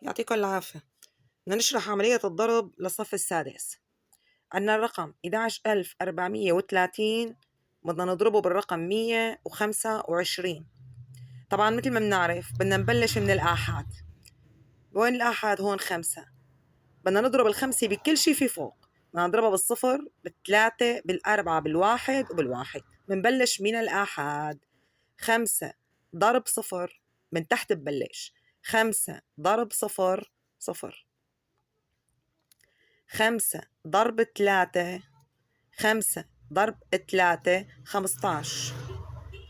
يعطيكم العافية. بدنا نشرح عملية الضرب للصف السادس. عندنا الرقم 11430 بدنا نضربه بالرقم 125. طبعا مثل ما بنعرف بدنا نبلش من الآحاد. وين الآحاد؟ هون 5. بدنا نضرب الخمسة بكل شي في فوق. بدنا نضربها بالصفر، بالثلاثة، بالأربعة، بالواحد وبالواحد. بنبلش من الآحاد. 5 ضرب صفر، من تحت ببلش. 5 ضرب صفر، صفر. 5 ضرب 3، 5 ضرب 3 15.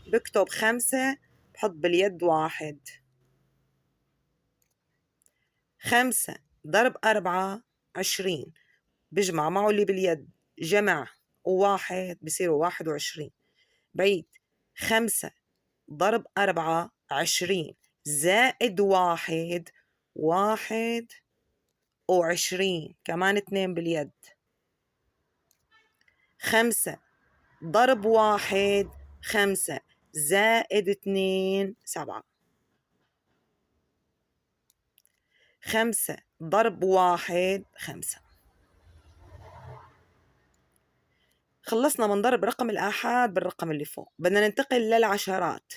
بكتب 5 بحط باليد 1. 5 ضرب 4 20، بجمع معه اللي باليد، جمع وواحد بصيروا 21. بعيد. 5 ضرب 4 20 زائد 1 21، كمان 2 باليد. 5 ضرب 1 5 زائد 2 7. 5 ضرب 1 5. خلصنا من ضرب رقم الآحاد بالرقم اللي فوق. بدنا ننتقل للعشرات.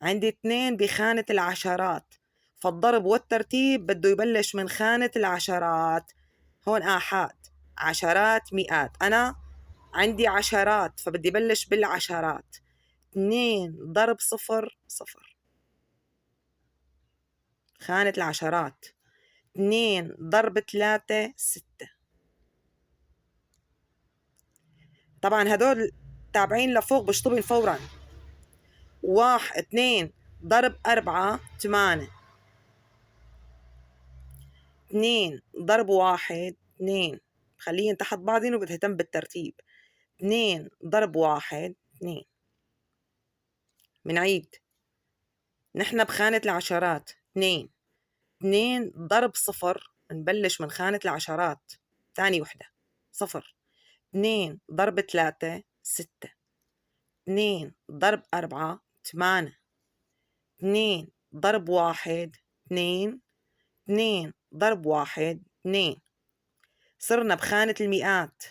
عندي 2 بخانة العشرات، فالضرب والترتيب بده يبلش من خانة العشرات. هون آحاد، عشرات، مئات. أنا عندي عشرات فبدي بلش بالعشرات. 2 ضرب 0 0، خانة العشرات. 2 ضرب 3 6. طبعا هدول تابعين لفوق بشطبن فورا. 2 ضرب 4 8. 2 ضرب 1 2، خليهم تحت بعضين وبتهتم بالترتيب. 2 ضرب 1 2. منعيد، نحن بخانة العشرات. 2 2 ضرب 0، نبلش من خانة العشرات. تاني وحدة 0. 2 ضرب 3 6. 2 ضرب 4 8. 2 ضرب 1 2. 2 ضرب 1 2. صرنا بخانة المئات.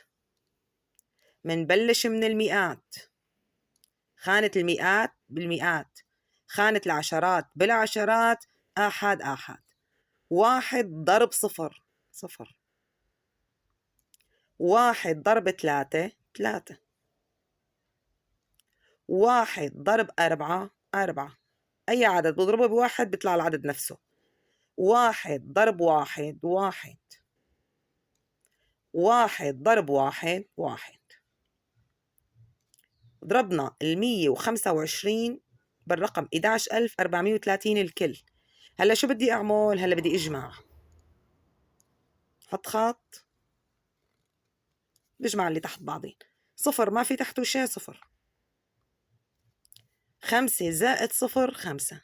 منبلش من المئات. خانة المئات بالمئات، خانة العشرات بالعشرات، آحاد آحاد. 1 ضرب 0 0. 1 ضرب 3 3. 1 ضرب 4 4. أي عدد بضربه بواحد بيطلع العدد نفسه. 1 ضرب 1 1. 1 ضرب 1 1. ضربنا 125 بالرقم 11430 الكل. هلا شو بدي أعمل؟ هلا بدي أجمع. حط خط، بجمع اللي تحت بعضين. 0 ما في تحته شيء، 0. 5 زائد 0 5.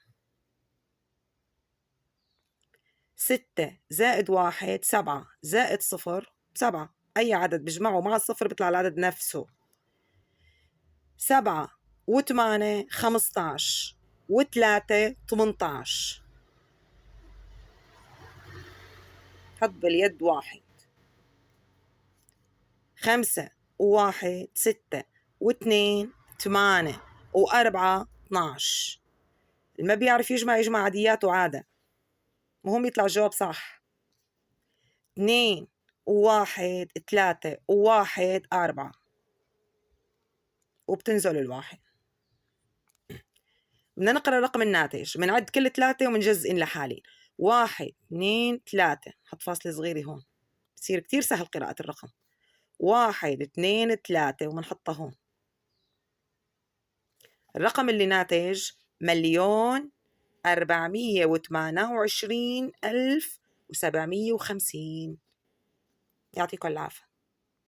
6 زائد 1 7 زائد 0 7. أي عدد بجمعه مع الصفر بيطلع العدد نفسه. 7 و8 15 و3 18. حط باليد 1. 5 و1 6 و2 8 و4 12. اللي ما بيعرف يجمع عادياته عادة، مهم يطلع الجواب صح. 2 و1 3 و1 4، وبتنزل الواحد. بدنا نقرأ الرقم الناتج. بنعد كل 3 ومنجزئن لحالي. 1 2 3، حط فاصلة صغيرة هون بصير كتير سهل قراءة الرقم. 1 2 3 ومنحطها هون. الرقم اللي ناتج 1,428,750. يعطيكم العافية.